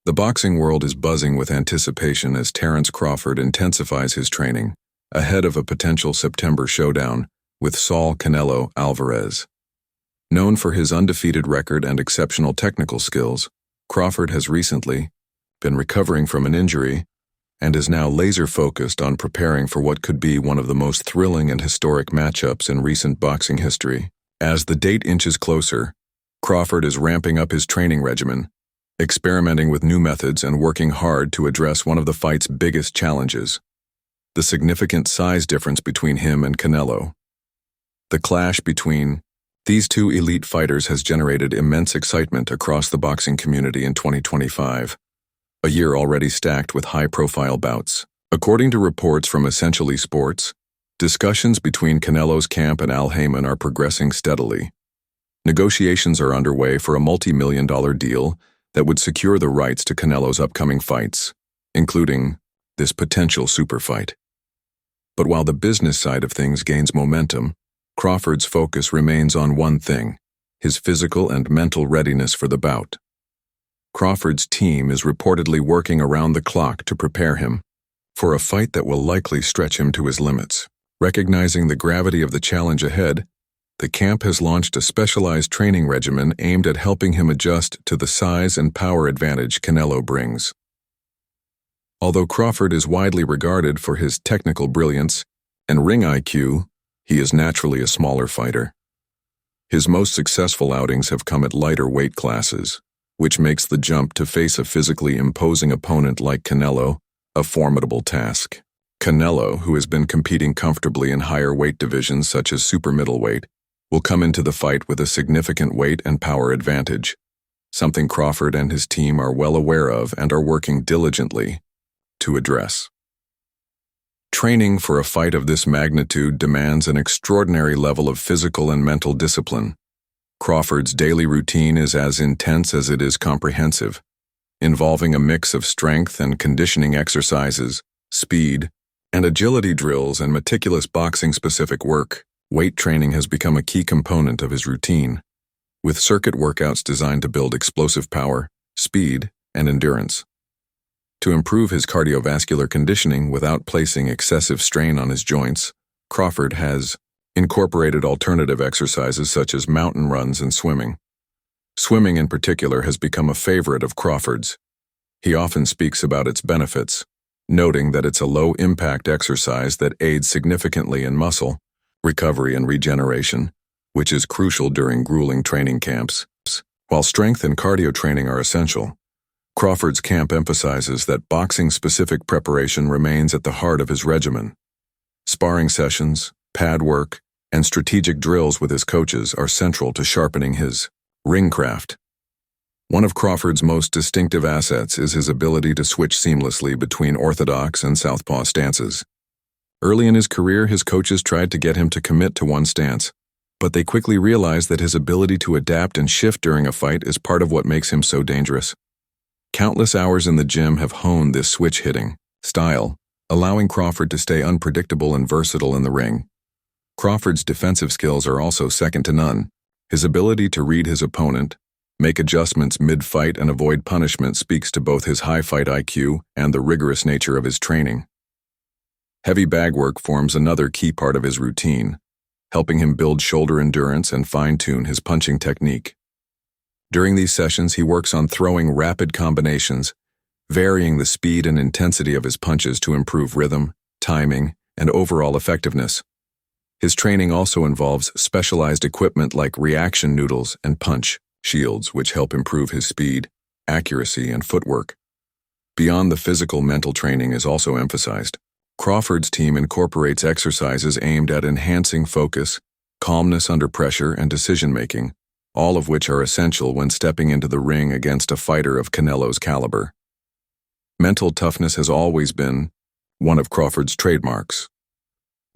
The boxing world is buzzing with anticipation as Terence Crawford intensifies his training, ahead of a potential September showdown with Saul Canelo Alvarez. Known for his undefeated record and exceptional technical skills, Crawford has recently been recovering from an injury and is now laser-focused on preparing for what could be one of the most thrilling and historic matchups in recent boxing history. As the date inches closer, Crawford is ramping up his training regimen, experimenting with new methods and working hard to address one of the fight's biggest challenges: the significant size difference between him and Canelo. The clash between these two elite fighters has generated immense excitement across the boxing community in 2025, a year already stacked with high-profile bouts. According to reports from Essentially Sports, discussions between Canelo's camp and Al Haymon are progressing steadily. Negotiations are underway for a multi-million-dollar deal that would secure the rights to Canelo's upcoming fights, including this potential super fight. But while the business side of things gains momentum, Crawford's focus remains on one thing: his physical and mental readiness for the bout. Crawford's team is reportedly working around the clock to prepare him for a fight that will likely stretch him to his limits. Recognizing the gravity of the challenge ahead, the camp has launched a specialized training regimen aimed at helping him adjust to the size and power advantage Canelo brings. Although Crawford is widely regarded for his technical brilliance and ring IQ, he is naturally a smaller fighter. His most successful outings have come at lighter weight classes, which makes the jump to face a physically imposing opponent like Canelo a formidable task. Canelo, who has been competing comfortably in higher weight divisions such as super middleweight, will come into the fight with a significant weight and power advantage, something Crawford and his team are well aware of and are working diligently to address. Training for a fight of this magnitude demands an extraordinary level of physical and mental discipline. Crawford's daily routine is as intense as it is comprehensive, involving a mix of strength and conditioning exercises, speed, and agility drills and meticulous boxing-specific work. Weight training has become a key component of his routine, with circuit workouts designed to build explosive power, speed, and endurance. To improve his cardiovascular conditioning without placing excessive strain on his joints, Crawford has incorporated alternative exercises such as mountain runs and swimming. Swimming in particular has become a favorite of Crawford's. He often speaks about its benefits, noting that it's a low-impact exercise that aids significantly in muscle recovery and regeneration, which is crucial during grueling training camps. While strength and cardio training are essential, Crawford's camp emphasizes that boxing-specific preparation remains at the heart of his regimen. Sparring sessions, pad work, and strategic drills with his coaches are central to sharpening his ring craft. One of Crawford's most distinctive assets is his ability to switch seamlessly between orthodox and southpaw stances. Early in his career, his coaches tried to get him to commit to one stance, but they quickly realized that his ability to adapt and shift during a fight is part of what makes him so dangerous. Countless hours in the gym have honed this switch-hitting style, allowing Crawford to stay unpredictable and versatile in the ring. Crawford's defensive skills are also second to none. His ability to read his opponent, make adjustments mid-fight, and avoid punishment speaks to both his high fight IQ and the rigorous nature of his training. Heavy bag work forms another key part of his routine, helping him build shoulder endurance and fine-tune his punching technique. During these sessions, he works on throwing rapid combinations, varying the speed and intensity of his punches to improve rhythm, timing, and overall effectiveness. His training also involves specialized equipment like reaction noodles and punch shields, which help improve his speed, accuracy, and footwork. Beyond the physical, mental training is also emphasized. Crawford's team incorporates exercises aimed at enhancing focus, calmness under pressure, and decision-making, all of which are essential when stepping into the ring against a fighter of Canelo's caliber. Mental toughness has always been one of Crawford's trademarks.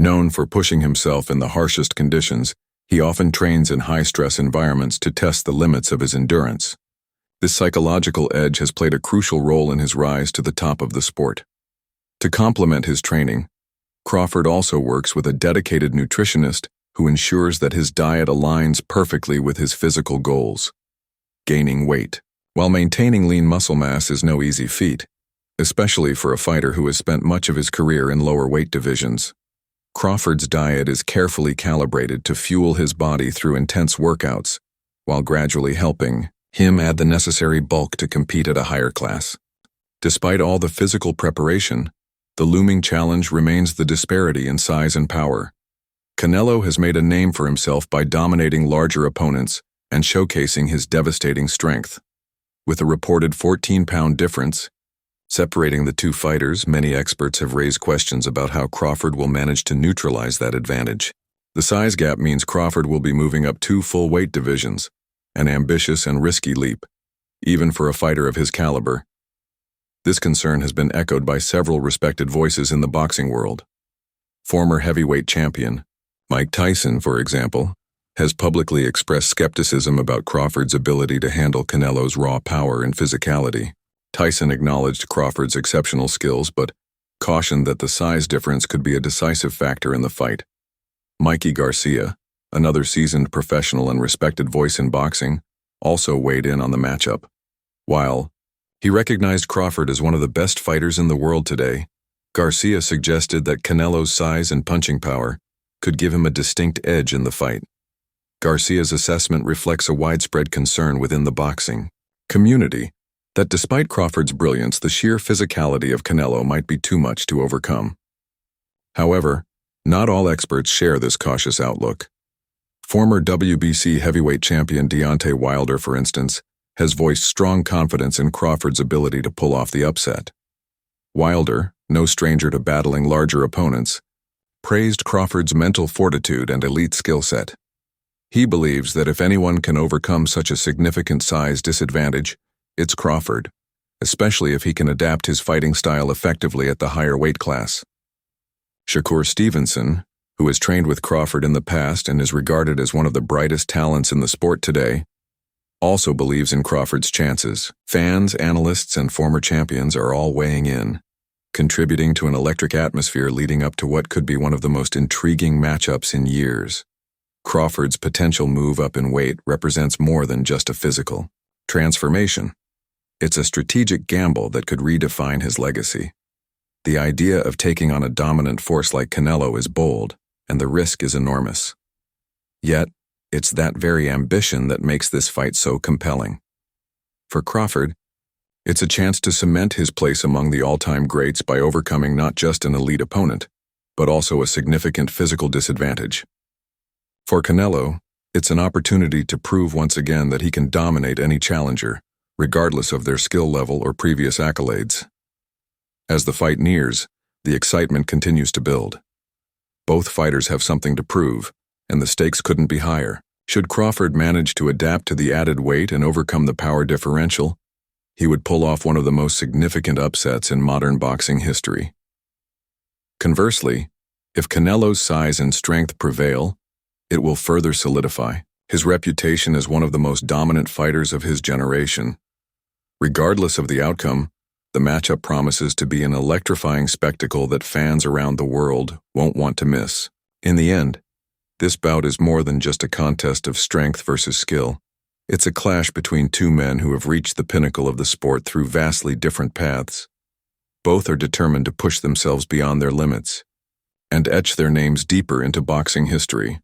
Known for pushing himself in the harshest conditions, he often trains in high-stress environments to test the limits of his endurance. This psychological edge has played a crucial role in his rise to the top of the sport. To complement his training, Crawford also works with a dedicated nutritionist who ensures that his diet aligns perfectly with his physical goals: gaining weight, While maintaining lean muscle mass is no easy feat, especially for a fighter who has spent much of his career in lower weight divisions, Crawford's diet is carefully calibrated to fuel his body through intense workouts, while gradually helping him add the necessary bulk to compete at a higher class. Despite all the physical preparation, the looming challenge remains the disparity in size and power. Canelo has made a name for himself by dominating larger opponents and showcasing his devastating strength. With a reported 14-pound difference separating the two fighters, many experts have raised questions about how Crawford will manage to neutralize that advantage. The size gap means Crawford will be moving up 2 full weight divisions, an ambitious and risky leap, even for a fighter of his caliber. This concern has been echoed by several respected voices in the boxing world. Former heavyweight champion Mike Tyson, for example, has publicly expressed skepticism about Crawford's ability to handle Canelo's raw power and physicality. Tyson acknowledged Crawford's exceptional skills but cautioned that the size difference could be a decisive factor in the fight. Mikey Garcia, another seasoned professional and respected voice in boxing, also weighed in on the matchup. While he recognized Crawford as one of the best fighters in the world today, Garcia suggested that Canelo's size and punching power could give him a distinct edge in the fight. Garcia's assessment reflects a widespread concern within the boxing community that despite Crawford's brilliance, the sheer physicality of Canelo might be too much to overcome. However, not all experts share this cautious outlook. Former WBC heavyweight champion Deontay Wilder, for instance, has voiced strong confidence in Crawford's ability to pull off the upset. Wilder, no stranger to battling larger opponents, praised Crawford's mental fortitude and elite skill set. He believes that if anyone can overcome such a significant size disadvantage, it's Crawford, especially if he can adapt his fighting style effectively at the higher weight class. Shakur Stevenson, who has trained with Crawford in the past and is regarded as one of the brightest talents in the sport today, also believes in Crawford's chances. Fans, analysts, and former champions are all weighing in, contributing to an electric atmosphere leading up to what could be one of the most intriguing matchups in years. Crawford's potential move up in weight represents more than just a physical transformation. It's a strategic gamble that could redefine his legacy. The idea of taking on a dominant force like Canelo is bold, and the risk is enormous. Yet, it's that very ambition that makes this fight so compelling. For Crawford, it's a chance to cement his place among the all-time greats by overcoming not just an elite opponent, but also a significant physical disadvantage. For Canelo, it's an opportunity to prove once again that he can dominate any challenger, regardless of their skill level or previous accolades. As the fight nears, the excitement continues to build. Both fighters have something to prove, and the stakes couldn't be higher. Should Crawford manage to adapt to the added weight and overcome the power differential, he would pull off one of the most significant upsets in modern boxing history. Conversely, if Canelo's size and strength prevail, it will further solidify his reputation as one of the most dominant fighters of his generation. Regardless of the outcome, the matchup promises to be an electrifying spectacle that fans around the world won't want to miss. In the end, this bout is more than just a contest of strength versus skill. It's a clash between two men who have reached the pinnacle of the sport through vastly different paths. Both are determined to push themselves beyond their limits and etch their names deeper into boxing history.